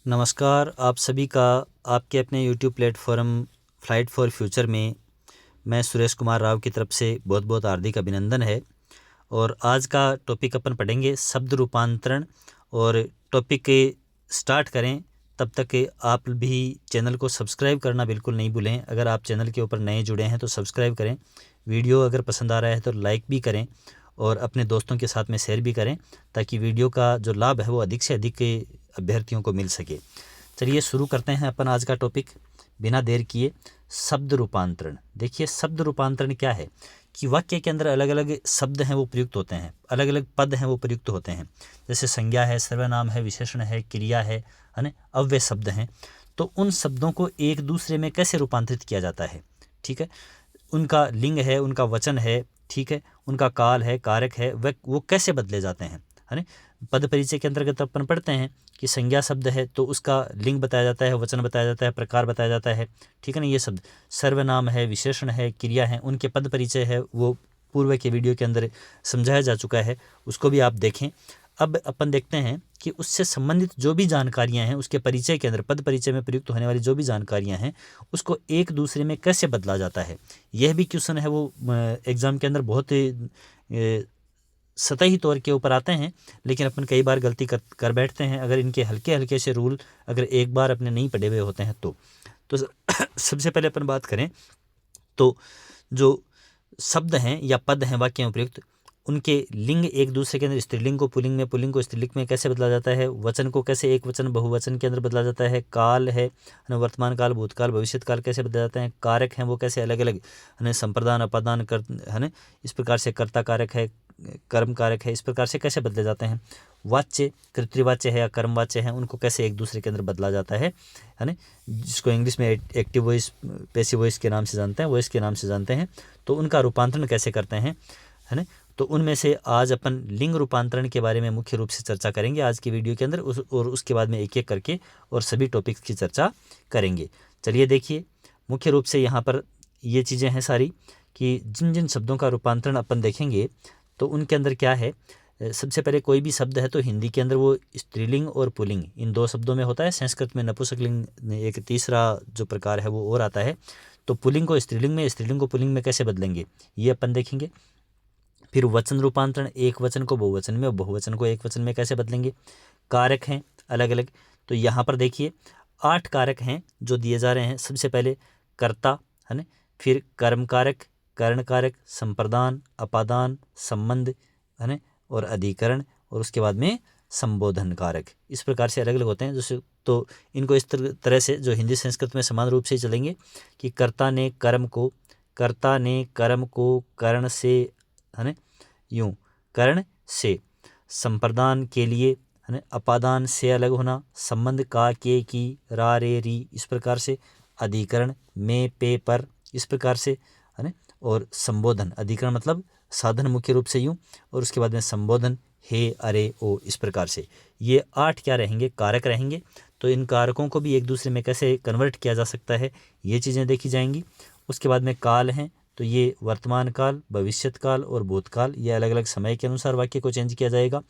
नमस्कार आप सभी का आपके अपने YouTube platform flight for future में मैं सुरेश कुमार राव की तरफ से बहुत बहुत हार्दिक अभिनंदन है। और आज का टॉपिक अपन पढ़ेंगे शब्द रूपांतरण। और टॉपिक के स्टार्ट करें तब तक आप भी चैनल को सब्सक्राइब करना बिल्कुल नहीं भूलें। अगर आप चैनल के ऊपर नए जुड़े हैं तो सब्सक्राइब करें। वीडियो अगर पसंद आ रहा है तो लाइक भी करें और अपने दोस्तों के साथ में शेयर भी करें ताकि वीडियो का जो लाभ है वो अधिक से अधिक अभ्यर्थियों को मिल सके। चलिए शुरू करते हैं अपन आज का टॉपिक बिना देर किए। शब्द रूपांतरण। देखिए शब्द रूपांतरण क्या है कि वाक्य के अंदर अलग अलग शब्द हैं वो प्रयुक्त होते हैं, अलग अलग पद हैं वो प्रयुक्त होते हैं। जैसे संज्ञा है, सर्वनाम है, विशेषण है, क्रिया है ना, अव्यय शब्द हैं। तो उन शब्दों को एक दूसरे में कैसे रूपांतरित किया जाता है, ठीक है। उनका लिंग है, उनका वचन है, ठीक है, उनका काल है, कारक है, वह वो कैसे बदले जाते हैं, है ना। पद परिचय के अंतर्गत अपन पढ़ते हैं कि संज्ञा शब्द है तो उसका लिंग बताया जाता है, वचन बताया जाता है, प्रकार बताया जाता है, ठीक है ना। ये शब्द सर्वनाम है, विशेषण है, क्रिया है, उनके पद परिचय है, वो पूर्व के वीडियो के अंदर समझाया जा चुका है, उसको भी आप देखें। अब अपन देखते हैं कि उससे संबंधित जो भी जानकारियां हैं उसके परिचय के अंदर, पद परिचय में प्रयुक्त होने वाली जो भी जानकारियां हैं उसको एक दूसरे में कैसे बदला जाता है। यह भी क्वेश्चन है वो एग्जाम के अंदर बहुत सतही तौर के ऊपर आते हैं, लेकिन अपन कई बार गलती कर बैठते हैं। अगर इनके हल्के हल्के से रूल अगर एक बार अपने नहीं पढ़े हुए होते हैं तो सबसे पहले अपन बात करें तो जो शब्द हैं या पद हैं वाक्य में प्रयुक्त, उनके लिंग एक दूसरे के अंदर, स्त्रीलिंग को पुल्लिंग में, पुल्लिंग को स्त्रीलिंग में कैसे बदला जाता है, वचन को कैसे एक वचन बहुवचन के अंदर बदला जाता है, काल है वर्तमान काल, भूतकाल, भविष्य काल कैसे बदला जाता है, कारक हैं वो कैसे अलग अलग है, संप्रदान अपादान कर है ना, इस प्रकार से कर्ता कारक है, कर्म कारक है, इस प्रकार से कैसे बदले जाते हैं। वाच्य कर्तृवाच्य है या कर्मवाच्य है, उनको कैसे एक दूसरे के अंदर बदला जाता है ना, जिसको इंग्लिश में एक्टिव वॉइस, पैसिव वॉइस के नाम से जानते हैं, वॉइस के नाम से जानते हैं। तो उनका रूपांतरण कैसे करते हैं, है ना। तो उनमें से आज अपन लिंग रूपांतरण के बारे में मुख्य रूप से चर्चा करेंगे आज की वीडियो के अंदर, और उसके बाद में एक एक करके और सभी टॉपिक्स की चर्चा करेंगे। चलिए देखिए, मुख्य रूप से यहाँ पर ये चीज़ें हैं सारी कि जिन जिन शब्दों का रूपांतरण अपन देखेंगे तो उनके अंदर क्या है। सबसे पहले कोई भी शब्द है तो हिंदी के अंदर वो स्त्रीलिंग और पुल्लिंग इन दो शब्दों में होता है। संस्कृत में नपुंसकलिंग एक तीसरा जो प्रकार है वो और आता है। तो पुल्लिंग को स्त्रीलिंग में, स्त्रीलिंग को पुल्लिंग में कैसे बदलेंगे ये अपन देखेंगे। फिर वचन रूपांतरण, एक वचन को बहुवचन में और बहुवचन को एक वचन में कैसे बदलेंगे। कारक हैं अलग अलग, तो यहाँ पर देखिए 8 कारक हैं जो दिए जा रहे हैं। सबसे पहले कर्ता है ना, फिर कर्म कारक, कर्ण कारक, संप्रदान, अपादान, संबंध है ना, और अधिकरण, और उसके बाद में संबोधन कारक। इस प्रकार से अलग अलग होते हैं। जैसे तो इनको इस तरह से जो हिंदी संस्कृत में समान रूप से चलेंगे कि कर्ता ने कर्म को, कर्ता ने कर्म को कर्ण से है ना, यूं कर्ण से, संप्रदान के लिए है ना, अपादान से अलग होना, संबंध का, के, की, रा, रे, री, इस प्रकार से, अधिकरण में, पे, पर, इस प्रकार से है ना, और संबोधन, अधिकरण मतलब साधन मुख्य रूप से यूं, और उसके बाद में संबोधन हे, अरे, ओ, इस प्रकार से। ये 8 क्या रहेंगे, कारक रहेंगे। तो इन कारकों को भी एक दूसरे में कैसे कन्वर्ट किया जा सकता है ये चीज़ें देखी जाएंगी। उसके बाद में काल हैं, तो ये वर्तमान काल, भविष्यत काल और भूतकाल, ये अलग अलग समय के अनुसार वाक्य को चेंज किया जाएगा।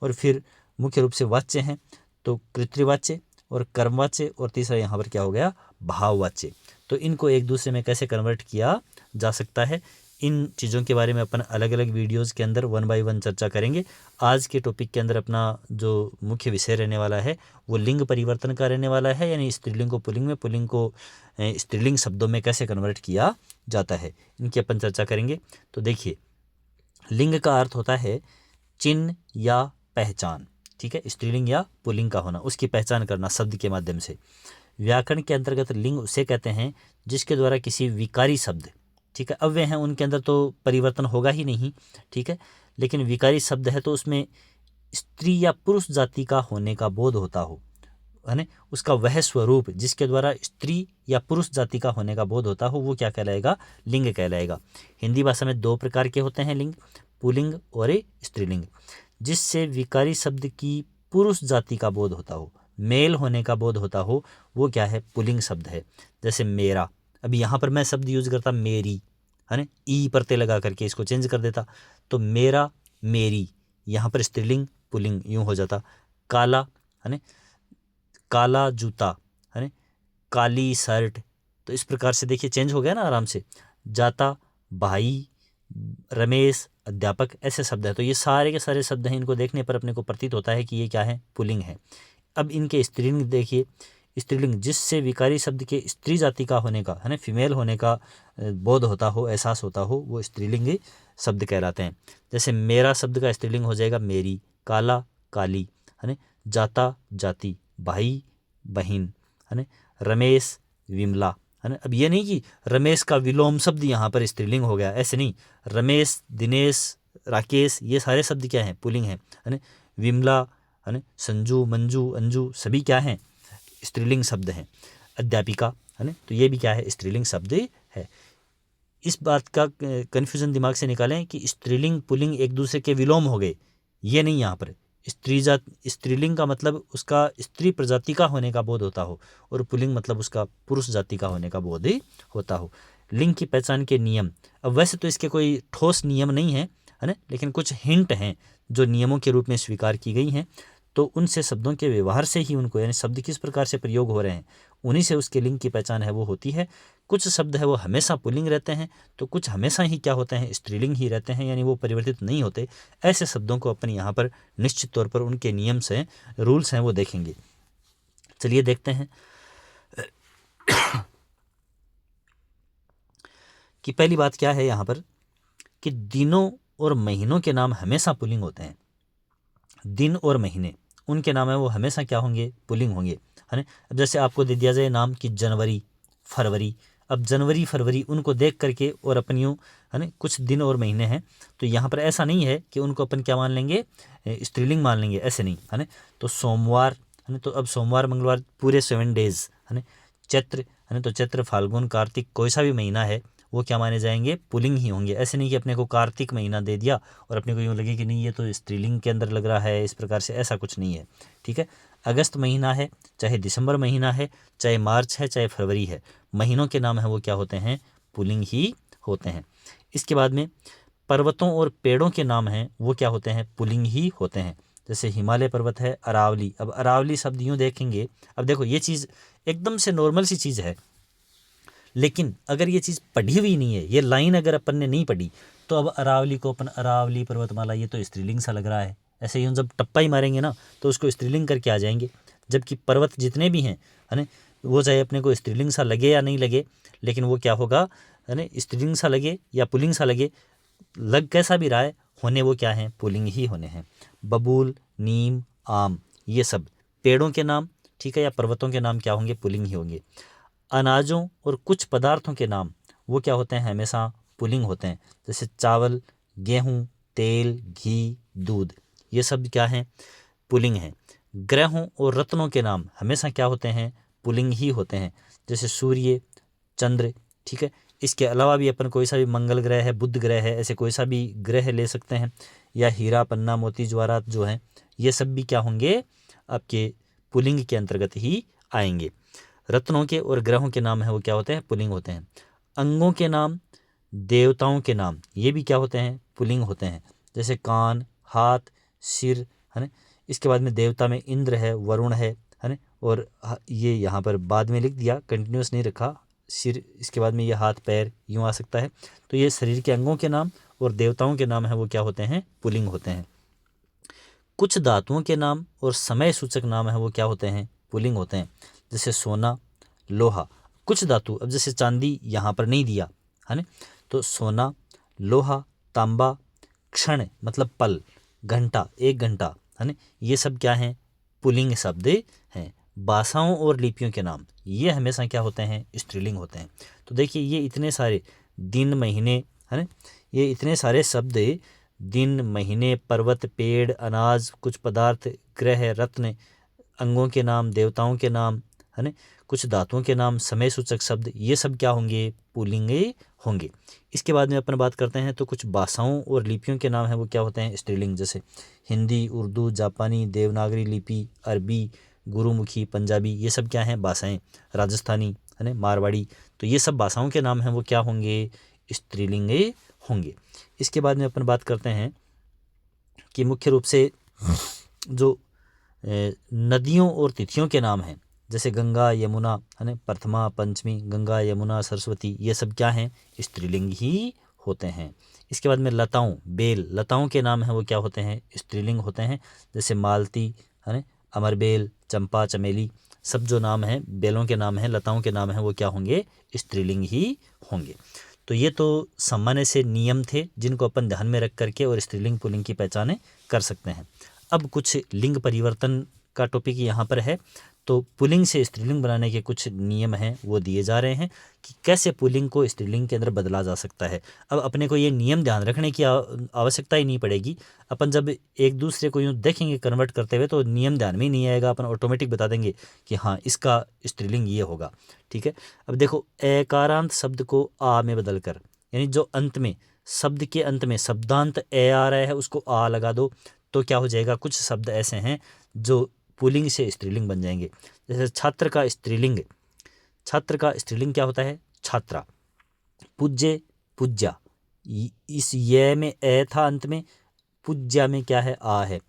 और फिर मुख्य रूप से वाच्य हैं तो कृतवाच्य और कर्मवाच्य, और तीसरा यहाँ पर क्या हो गया, भाववाच्य। तो इनको एक दूसरे में कैसे कन्वर्ट किया जा सकता है, इन चीज़ों के बारे में अपन अलग अलग वीडियोज़ के अंदर 1 बाय 1 चर्चा करेंगे। आज के टॉपिक के अंदर अपना जो मुख्य विषय रहने वाला है वो लिंग परिवर्तन का रहने वाला है, यानी स्त्रीलिंग को पुल्लिंग में, पुल्लिंग को स्त्रीलिंग शब्दों में कैसे कन्वर्ट किया जाता है, इनकी अपन चर्चा करेंगे। तो देखिए, लिंग का अर्थ होता है चिन्ह या पहचान, ठीक है। स्त्रीलिंग या पुल्लिंग का होना, उसकी पहचान करना शब्द के माध्यम से। व्याकरण के अंतर्गत लिंग उसे कहते हैं जिसके द्वारा किसी विकारी शब्द, ठीक है, अव्यय हैं उनके अंदर तो परिवर्तन होगा ही नहीं, ठीक है, लेकिन विकारी शब्द है तो उसमें स्त्री या पुरुष जाति का होने का बोध होता हो, है ना, उसका वह स्वरूप जिसके द्वारा स्त्री या पुरुष जाति का होने का बोध होता हो वो क्या कहलाएगा, लिंग कहलाएगा। हिंदी भाषा में 2 प्रकार के होते हैं लिंग, पुल्लिंग और स्त्रीलिंग। जिससे विकारी शब्द की पुरुष जाति का बोध होता हो, मेल होने का बोध होता हो, वो क्या है, पुल्लिंग शब्द है। जैसे मेरा, अभी यहाँ पर मैं शब्द यूज करता मेरी, है ना, ई प्रत्यय लगा करके इसको चेंज कर देता, तो मेरा, मेरी, यहाँ पर स्त्रीलिंग पुल्लिंग यूँ हो जाता। काला, है ना, काला जूता, है ना, काली शर्ट। तो इस प्रकार से देखिए चेंज हो गया ना आराम से। जाता, भाई, रमेश, अध्यापक, ऐसे शब्द हैं। तो ये सारे के सारे शब्द हैं, इनको देखने पर अपने को प्रतीत होता है कि ये क्या है, पुल्लिंग है। अब इनके स्त्रीलिंग देखिए, स्त्रीलिंग जिससे विकारी शब्द के स्त्री जाति का होने का, है ना, फीमेल होने का बोध होता हो, एहसास होता हो, वो स्त्रीलिंग शब्द कहलाते हैं। जैसे मेरा शब्द का स्त्रीलिंग हो जाएगा मेरी, काला काली, है ना, जाता जाति, भाई बहन, है ना, रमेश विमला, है ना। अब ये नहीं कि रमेश का विलोम शब्द यहाँ पर स्त्रीलिंग हो गया, ऐसे नहीं। रमेश, दिनेश, राकेश, ये सारे शब्द क्या हैं, पुल्लिंग हैं, है ना। विमला, है ना, संजू, मंजू, अंजू, सभी क्या हैं, स्त्रीलिंग शब्द हैं। अध्यापिका, है ना, तो ये भी क्या है, स्त्रीलिंग शब्द है। इस बात का कन्फ्यूजन दिमाग से निकालें कि स्त्रीलिंग पुल्लिंग एक दूसरे के विलोम हो गए, ये नहीं। यहाँ पर स्त्रीलिंग का मतलब उसका स्त्री प्रजाति का होने का बोध होता हो, और पुल्लिंग मतलब उसका पुरुष जाति का होने का बोध होता हो। लिंग की पहचान के नियम, अब वैसे तो इसके कोई ठोस नियम नहीं है ना, लेकिन कुछ हिंट हैं जो नियमों के रूप में स्वीकार की गई हैं। तो उनसे शब्दों के व्यवहार से ही उनको, यानी शब्द किस प्रकार से प्रयोग हो रहे हैं, उन्हीं से उसके लिंग की पहचान है वो होती है। कुछ शब्द है वो हमेशा पुल्लिंग रहते हैं, तो कुछ हमेशा ही क्या होते हैं, स्त्रीलिंग ही रहते हैं, यानी वो परिवर्तित नहीं होते। ऐसे शब्दों को अपन यहाँ पर निश्चित तौर पर उनके नियम से, रूल्स हैं, वो देखेंगे। चलिए देखते हैं कि पहली बात क्या है यहाँ पर, कि दिनों और महीनों के नाम हमेशा पुल्लिंग होते हैं। दिन और महीने, उनके नाम है वो हमेशा क्या होंगे, पुल्लिंग होंगे, है ना। अब जैसे आपको दे दिया जाए नाम कि जनवरी, फरवरी, अब जनवरी फरवरी उनको देख करके और अपन यूँ, है ना, कुछ दिन और महीने हैं, तो यहाँ पर ऐसा नहीं है कि उनको अपन क्या मान लेंगे, स्त्रीलिंग मान लेंगे, ऐसे नहीं, है ना। तो सोमवार, है ना, तो अब सोमवार मंगलवार पूरे 7 डेज, है ना। चैत्र, है ना, तो चैत्र फाल्गुन कार्तिक कोई सा भी महीना है वो क्या माने जाएंगे, पुल्लिंग ही होंगे। ऐसे नहीं कि अपने को कार्तिक महीना दे दिया और अपने को यूँ लगे कि नहीं ये तो स्त्रीलिंग के अंदर लग रहा है, इस प्रकार से, ऐसा कुछ नहीं है, ठीक है। अगस्त महीना है, चाहे दिसंबर महीना है, चाहे मार्च है, चाहे फरवरी है, महीनों के नाम है वो क्या होते हैं, पुल्लिंग ही होते हैं। इसके बाद में पर्वतों और पेड़ों के नाम हैं वो क्या होते हैं, पुल्लिंग ही होते हैं। जैसे हिमालय पर्वत है अरावली, अब अरावली शब्द यूँ देखेंगे, अब देखो ये चीज़ एकदम से नॉर्मल सी चीज़ है, लेकिन अगर ये चीज़ पढ़ी हुई नहीं है, ये लाइन अगर अपन ने नहीं पढ़ी, तो अब अरावली को अपन अरावली पर्वतमाला, ये तो स्त्रीलिंग सा लग रहा है। ऐसे ही जब टप्पा ही मारेंगे ना तो उसको स्त्रीलिंग करके आ जाएंगे, जबकि पर्वत जितने भी हैं, है ना, वो चाहे अपने को स्त्रीलिंग सा लगे या नहीं लगे, लेकिन वो क्या होगा, है ना, स्त्रीलिंग सा लगे या पुल्लिंग सा लगे, लग कैसा भी रहा है, होने वो क्या हैं, पुल्लिंग ही होने हैं। बबूल, नीम, आम, ये सब पेड़ों के नाम, ठीक है, या पर्वतों के नाम क्या होंगे, पुल्लिंग ही होंगे। अनाजों और कुछ पदार्थों के नाम वो क्या होते हैं, हमेशा पुल्लिंग होते हैं। जैसे चावल, गेहूँ, तेल, घी, दूध, ये सब क्या हैं, पुल्लिंग हैं। ग्रहों और रत्नों के नाम हमेशा क्या होते हैं, पुल्लिंग ही होते हैं। जैसे सूर्य, चंद्र, ठीक है। इसके अलावा भी अपन कोई सा भी मंगल ग्रह है, बुध ग्रह है, ऐसे कोई सा भी ग्रह ले सकते हैं, या हीरा, पन्ना, मोती, ज्वारात जो हैं, ये सब भी क्या होंगे, आपके पुल्लिंग के अंतर्गत ही आएंगे। रत्नों के और ग्रहों के नाम है वो क्या होते हैं, पुल्लिंग होते हैं। अंगों के नाम, देवताओं के नाम, ये भी क्या होते हैं, पुल्लिंग होते हैं। जैसे कान, हाथ, सिर, है ना। इसके बाद में देवता में इंद्र है, वरुण है ना, और ये यहाँ पर बाद में लिख दिया, कंटिन्यूस नहीं रखा, सिर, इसके बाद में ये हाथ पैर यूँ आ सकता है। तो ये शरीर के अंगों के नाम और देवताओं के नाम है वो क्या होते हैं, पुल्लिंग होते हैं। कुछ धातुओं के नाम और समय सूचक नाम है वो क्या होते हैं, पुल्लिंग होते हैं। जैसे सोना, लोहा, कुछ धातु, अब जैसे चांदी यहाँ पर नहीं दिया, है ना, तो सोना, लोहा, तांबा, क्षण मतलब पल, घंटा, 1 घंटा, है ना, ये सब क्या हैं, पुल्लिंग शब्द हैं। भाषाओं और लिपियों के नाम ये हमेशा क्या होते हैं, स्त्रीलिंग होते हैं। तो देखिए ये इतने सारे दिन, महीने, है ना, ये इतने सारे शब्द, दिन, महीने, पर्वत, पेड़, अनाज, कुछ पदार्थ, ग्रह, रत्न, अंगों के नाम, देवताओं के नाम, है ना, कुछ धातुओं के नाम, समय सूचक शब्द, ये सब क्या होंगे, पुल्लिंग होंगे। इसके बाद में अपन बात करते हैं तो कुछ भाषाओं और लिपियों के नाम हैं वो क्या होते हैं, स्त्रीलिंग। जैसे हिंदी, उर्दू, जापानी, देवनागरी लिपि, अरबी, गुरुमुखी, पंजाबी, ये सब क्या हैं, भाषाएं। राजस्थानी, है ना, मारवाड़ी, तो ये सब भाषाओं के नाम हैं वो क्या होंगे, स्त्रीलिंग होंगे। इसके बाद में अपन बात करते हैं कि मुख्य रूप से जो नदियों और तिथियों के नाम हैं, जैसे गंगा यमुना, है ना, प्रथमा पंचमी, गंगा यमुना सरस्वती, ये सब क्या हैं, स्त्रीलिंग ही होते हैं। इसके बाद में लताओं, बेल, लताओं के नाम हैं वो क्या होते हैं, स्त्रीलिंग होते हैं, जैसे मालती, है ना, अमरबेल, चंपा, चमेली, सब जो नाम हैं, बेलों के नाम हैं, लताओं के नाम हैं, वो क्या होंगे, स्त्रीलिंग ही होंगे। तो ये तो सामान्य से नियम थे जिनको अपन ध्यान में रख करके और स्त्रीलिंग पुल्लिंग की पहचाने कर सकते हैं। अब कुछ लिंग परिवर्तन का टॉपिक यहाँ पर है, तो पुल्लिंग से स्त्रीलिंग बनाने के कुछ नियम हैं वो दिए जा रहे हैं कि कैसे पुल्लिंग को स्त्रीलिंग के अंदर बदला जा सकता है। अब अपने को ये नियम ध्यान रखने की आवश्यकता ही नहीं पड़ेगी। अपन जब एक दूसरे को यूँ देखेंगे कन्वर्ट करते हुए तो नियम ध्यान में ही नहीं आएगा, अपन ऑटोमेटिक बता देंगे कि हाँ इसका स्त्रीलिंग ये होगा। ठीक है, अब देखो एकारांत शब्द को आ में बदल कर, यानी जो अंत में शब्द के अंत में शब्दांत ए आ रहा है उसको आ लगा दो, तो क्या हो जाएगा, कुछ शब्द ऐसे हैं जो पुल्लिंग से स्त्रीलिंग बन जाएंगे। जैसे छात्र का स्त्रीलिंग, छात्र का स्त्रीलिंग क्या होता है, छात्रा। पूज्य, पूज्या, इस ये में ए था अंत में, पूज्या में क्या है, आ है।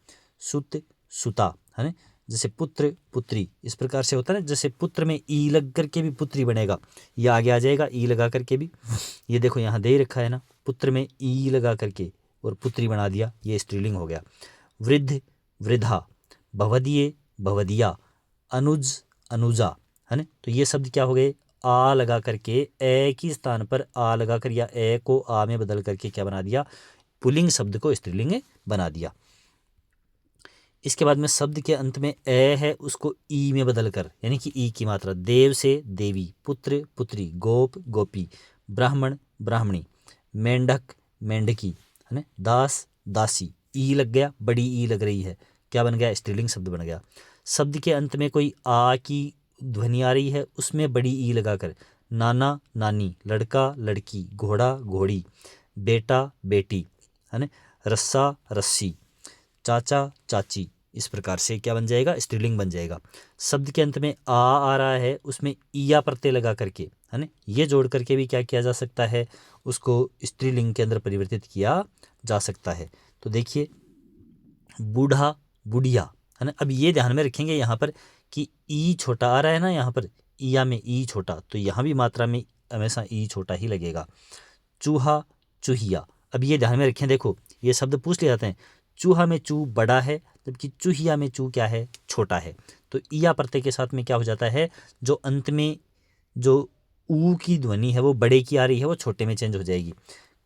सुत, सुता, है ना, जैसे पुत्र, पुत्री, इस प्रकार से होता है ना। जैसे पुत्र में ई लग करके भी पुत्री बनेगा, ये आगे आ जाएगा ई लगा करके भी। ये देखो यहाँ दे ही रखा है ना, पुत्र में ई लगा करके और पुत्री बना दिया, ये स्त्रीलिंग हो गया। वृद्ध, वृद्धा, भवदीय, भवदिया, अनुज, अनुजा, है ना। तो ये शब्द क्या हो गए, आ लगा करके ए की स्थान पर आ लगा कर या ए को आ में बदल करके क्या बना दिया, पुल्लिंग शब्द को स्त्रीलिंग बना दिया। इसके बाद में शब्द के अंत में ए है उसको ई में बदल कर, यानी कि ई की मात्रा, देव से देवी, पुत्र, पुत्री, गोप, गोपी, ब्राह्मण, ब्राह्मणी, मेंढक, मेंढकी, है ना, दास, दासी, ई लग गया, बड़ी ई लग रही है, क्या बन गया, स्त्रीलिंग शब्द बन गया। शब्द के अंत में कोई आ की ध्वनि आ रही है उसमें बड़ी ई लगाकर नाना, नानी, लड़का, लड़की, घोड़ा, घोड़ी, बेटा, बेटी, है ना, रस्सा, रस्सी, चाचा, चाची, इस प्रकार से क्या बन जाएगा, स्त्रीलिंग बन जाएगा। शब्द के अंत में आ रहा है उसमें ईया प्रत्यय लगा करके, है ना, ये जोड़ करके भी क्या किया जा सकता है, उसको स्त्रीलिंग के अंदर परिवर्तित किया जा सकता है। तो देखिए बूढ़ा, बुढ़िया, है ना। अब ये ध्यान में रखेंगे यहाँ पर कि ई छोटा आ रहा है ना, यहाँ पर ईया में ई छोटा, तो यहाँ भी मात्रा में हमेशा ई छोटा ही लगेगा। चूहा, चूहिया, अब ये ध्यान में रखें, देखो ये शब्द पूछ ले जाते हैं, चूहा में चू बड़ा है जबकि चूहिया में चू क्या है, छोटा है। तो ईया प्रत्यय के साथ में क्या हो जाता है, जो अंत में जो ऊ की ध्वनि है वो बड़े की आ रही है वो छोटे में चेंज हो जाएगी।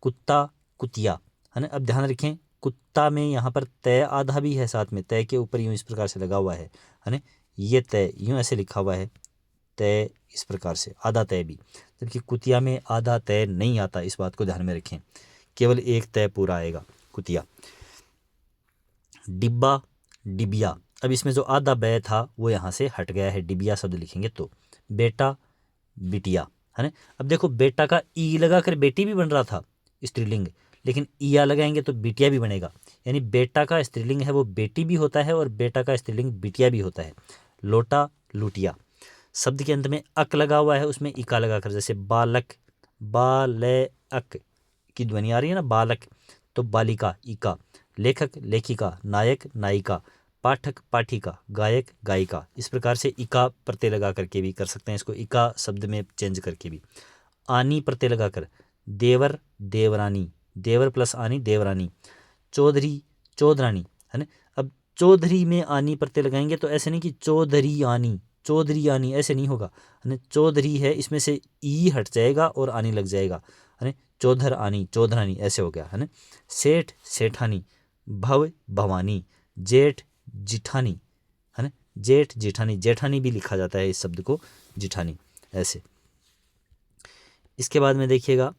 कुत्ता, कुतिया, है ना। अब ध्यान रखें कुत्ता में यहाँ पर तय आधा भी है साथ में, तय के ऊपर यूँ इस प्रकार से लगा हुआ है ना, ये तय यूँ ऐसे लिखा हुआ है, तय इस प्रकार से आधा तय भी, जबकि कुतिया में आधा तय नहीं आता, इस बात को ध्यान में रखें, केवल एक तय पूरा आएगा कुतिया। डिब्बा, डिबिया, अब इसमें जो आधा बै था वो यहाँ से हट गया है, डिबिया शब्द लिखेंगे तो। बेटा, बिटिया, है ना। अब देखो बेटा का ई लगा कर बेटी भी बन रहा था स्त्रीलिंग, लेकिन ईया लगाएंगे तो बिटिया भी बनेगा, यानी बेटा का स्त्रीलिंग है वो बेटी भी होता है और बेटा का स्त्रीलिंग बिटिया भी होता है। लोटा, लुटिया, शब्द के अंत में अक लगा हुआ है उसमें इका लगाकर, जैसे बालक, बालक की ध्वनि आ रही है ना, बालक, तो बालिका, इका। लेखक, लेखिका, नायक, नायिका, पाठक, पाठिका, गायक, गायिका, इस प्रकार से इका प्रत्यय लगा करके भी कर सकते हैं इसको, इका शब्द में चेंज करके भी। आनी प्रत्यय लगाकर देवर, देवरानी, देवर प्लस आनी, देवरानी। चौधरी, चौधरानी, है ना। अब चौधरी में आनी प्रत्यय लगाएंगे तो ऐसे नहीं कि चौधरी आनी, चौधरी आनी, ऐसे नहीं होगा, है ना। चौधरी है इसमें से ई हट जाएगा और आनी लग जाएगा, है ना। चौधर आनी, चौधरानी, ऐसे हो गया, है ना। सेठ, सेठानी, भव, भवानी, जेठ, जिठानी, है ना। जेठ, जेठानी, जेठानी भी लिखा जाता है इस शब्द को, जिठानी, ऐसे। इसके बाद में देखिएगा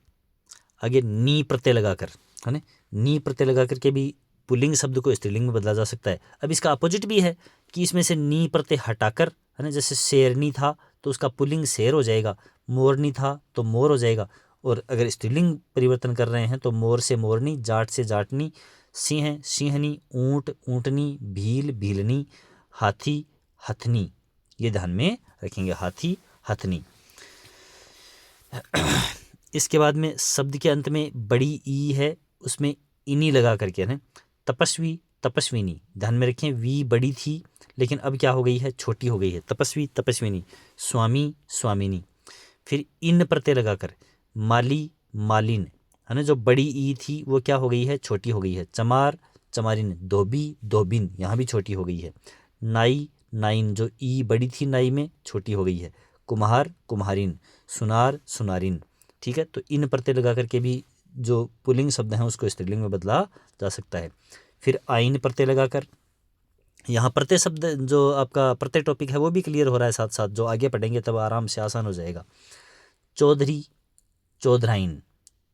आगे नी प्रत्यय लगाकर, है ना, नी प्रत्यय लगा करके भी पुल्लिंग शब्द को स्त्रीलिंग में बदला जा सकता है। अब इसका अपोजिट भी है कि इसमें से नी प्रत्यय हटाकर, है ना, जैसे शेरनी था तो उसका पुल्लिंग शेर हो जाएगा, मोरनी था तो मोर हो जाएगा, और अगर स्त्रीलिंग परिवर्तन कर रहे हैं तो मोर से मोरनी, जाट से जाटनी, सिंह, सिंहनी, ऊँट, ऊँटनी, भील, भीलनी, हाथी, हथनी, ये ध्यान में रखेंगे, हाथी, हथनी। इसके बाद में शब्द के अंत में बड़ी ई है उसमें इनी लगा करके, है तपस्वी, तपस्विनी, ध्यान में रखें वी बड़ी थी लेकिन अब क्या हो गई है, छोटी हो गई है, तपस्वी तपस्विनी, स्वामी स्वामिनी। फिर इन प्रत्यय लगाकर माली मालिन, है ना, जो बड़ी ई थी वो क्या हो गई है, छोटी हो गई है। चमार चमारिन, धोबी धोबिन, यहाँ भी छोटी हो गई है। नाई नाइन, जो ई बड़ी थी नाई में, छोटी हो गई है। कुम्हार कुम्हारिन, सुनार सुनारिन। ठीक है, तो इन प्रत्यय लगा करके भी जो पुल्लिंग शब्द हैं उसको स्त्रीलिंग में बदला जा सकता है। फिर आइन प्रत्यय लगाकर, यहाँ प्रत्यय शब्द जो आपका प्रत्यय टॉपिक है वो भी क्लियर हो रहा है, साथ साथ जो आगे पढ़ेंगे तब आराम से आसान हो जाएगा। चौधरी चौधराइन,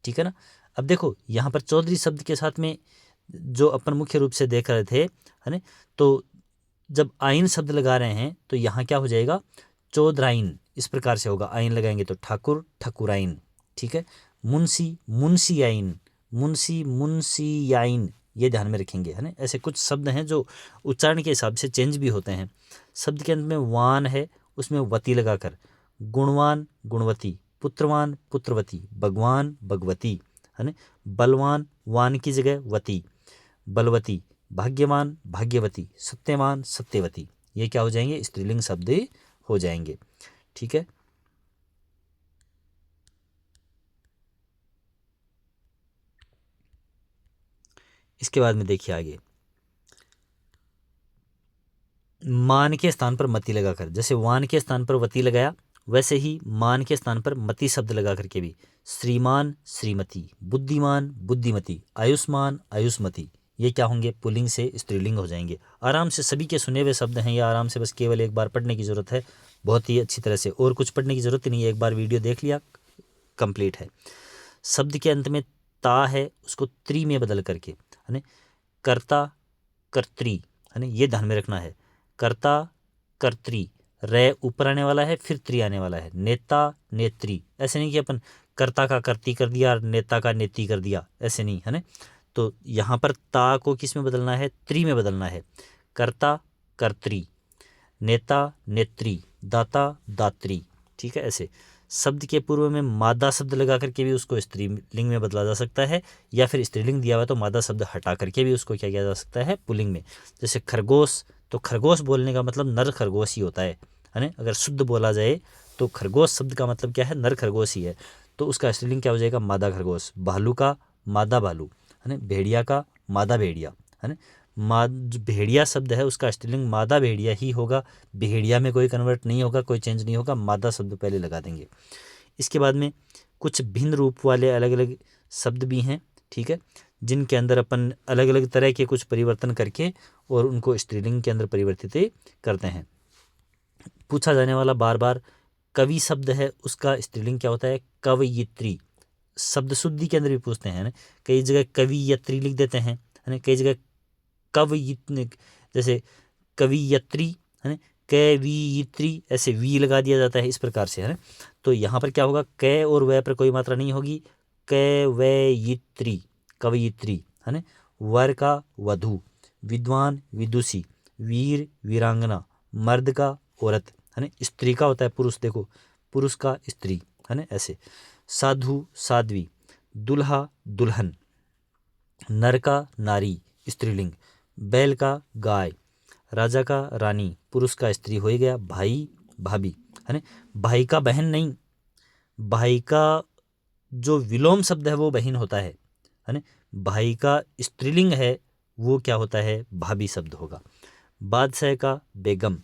ठीक है ना। अब देखो यहाँ पर चौधरी शब्द के साथ में जो अपन मुख्य रूप से देख रहे थे, है ना, तो जब आइन शब्द लगा रहे हैं तो यहाँ क्या हो जाएगा, चौधराइन, इस प्रकार से होगा। आइन लगाएंगे तो ठाकुर ठाकुराइन। ठीक है, मुंशी मुंशी आइन, मुंशी मुंशी आइन, ये ध्यान में रखेंगे, है ना। ऐसे कुछ शब्द हैं जो उच्चारण के हिसाब से चेंज भी होते हैं। शब्द के अंत में वान है, उसमें वती लगाकर गुणवान गुणवती, पुत्रवान पुत्रवती, भगवान भगवती, है ना। बलवान, वान की जगह वती, बलवती, भाग्यवान भाग्यवती, सत्यवान सत्यवती, ये क्या हो जाएंगे, स्त्रीलिंग शब्द हो जाएंगे। ठीक है, इसके बाद में देखिए आगे, मान के स्थान पर मति लगाकर, जैसे वान के स्थान पर वती लगाया वैसे ही मान के स्थान पर मति शब्द लगा करके भी श्रीमान श्रीमती, बुद्धिमान बुद्धिमती, आयुष्मान आयुष्मती, ये क्या होंगे, पुल्लिंग से स्त्रीलिंग हो जाएंगे। आराम से सभी के सुने हुए शब्द हैं, ये आराम से बस केवल एक बार पढ़ने की ज़रूरत है, बहुत ही अच्छी तरह से, और कुछ पढ़ने की ज़रूरत नहीं है, एक बार वीडियो देख लिया कंप्लीट है। शब्द के अंत में ता है उसको त्री में बदल करके, है ना, कर्ता कर्त्री, है ना, ये ध्यान में रखना है। कर्ता कर्त्री, रे ऊपर आने वाला है फिर त्री आने वाला है। नेता नेत्री, ऐसे नहीं कि अपन कर्ता का कर्ती कर दिया और नेता का नेती कर दिया, ऐसे नहीं, है ना। तो यहाँ पर ता को किस में बदलना है, त्री में बदलना है। कर्ता कर्त्री, नेता नेत्री, दाता दात्री। ठीक है, ऐसे शब्द के पूर्व में मादा शब्द लगा करके भी उसको स्त्रीलिंग में बदला जा सकता है, या फिर स्त्रीलिंग दिया हुआ तो मादा शब्द हटा करके भी उसको क्या किया जा सकता है, पुल्लिंग में। जैसे खरगोश, तो खरगोश बोलने का मतलब नर खरगोश ही होता है ना। अगर शुद्ध बोला जाए तो खरगोश शब्द का मतलब क्या है, नर खरगोश ही है, तो उसका स्त्रीलिंग क्या हो जाएगा, मादा खरगोश। भालू का मादा भालू, है ना। भेड़िया का मादा भेड़िया, है ना। भेड़िया शब्द है उसका स्त्रीलिंग मादा भेड़िया ही होगा, भेड़िया में कोई कन्वर्ट नहीं होगा, कोई चेंज नहीं होगा, मादा शब्द पहले लगा देंगे। इसके बाद में कुछ भिन्न रूप वाले अलग अलग शब्द भी हैं, ठीक है, जिनके अंदर अपन अलग अलग तरह के कुछ परिवर्तन करके और उनको स्त्रीलिंग के अंदर परिवर्तित करते हैं। पूछा जाने वाला बार बार कवि शब्द है उसका स्त्रीलिंग क्या होता है, कवयित्री। शब्द शुद्धि के अंदर भी पूछते हैं ना, कई जगह कवियत्री लिख देते हैं, है ना, कई जगह कवयित्री, जैसे कवियत्री, है ना, कवियत्री, ऐसे वी लगा दिया जाता है इस प्रकार से, है ना। तो यहाँ पर क्या होगा, क और वह पर कोई मात्रा नहीं होगी, कवयित्री कवयित्री, है ना। वर का वधू, विद्वान विदुषी, वीर वीरांगना, मर्द का औरत, है ना। स्त्री का होता है पुरुष, देखो पुरुष का स्त्री, है ना, ऐसे। साधु साध्वी, दुल्हा दुल्हन, नर का नारी स्त्रीलिंग, बैल का गाय, राजा का रानी, पुरुष का स्त्री हो ही गया, भाई भाभी, है ना। भाई का बहन नहीं, भाई का जो विलोम शब्द है वो बहन होता है ना। भाई का स्त्रीलिंग है वो क्या होता है, भाभी शब्द होगा। बादशाह का बेगम,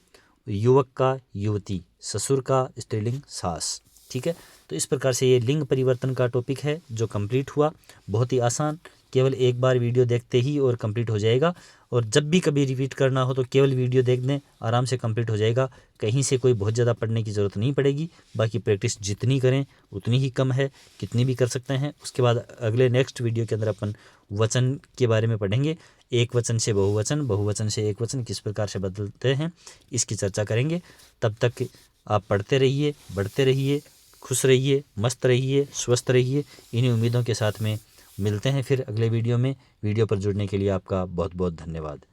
युवक का युवती, ससुर का स्त्रीलिंग सास। ठीक है, तो इस प्रकार से ये लिंग परिवर्तन का टॉपिक है जो कंप्लीट हुआ, बहुत ही आसान, केवल एक बार वीडियो देखते ही और कंप्लीट हो जाएगा। और जब भी कभी रिपीट करना हो तो केवल वीडियो देख दें, आराम से कंप्लीट हो जाएगा, कहीं से कोई बहुत ज़्यादा पढ़ने की ज़रूरत नहीं पड़ेगी। बाकी प्रैक्टिस जितनी करें उतनी ही कम है, कितनी भी कर सकते हैं। उसके बाद अगले नेक्स्ट वीडियो के अंदर अपन वचन के बारे में पढ़ेंगे, एक वचन से बहुवचन, बहुवचन से एक वचन किस प्रकार से बदलते हैं, इसकी चर्चा करेंगे। तब तक आप पढ़ते रहिए, बढ़ते रहिए, खुश रहिए, मस्त रहिए, स्वस्थ रहिए। इन्हीं उम्मीदों के साथ में मिलते हैं फिर अगले वीडियो में। वीडियो पर जुड़ने के लिए आपका बहुत बहुत धन्यवाद।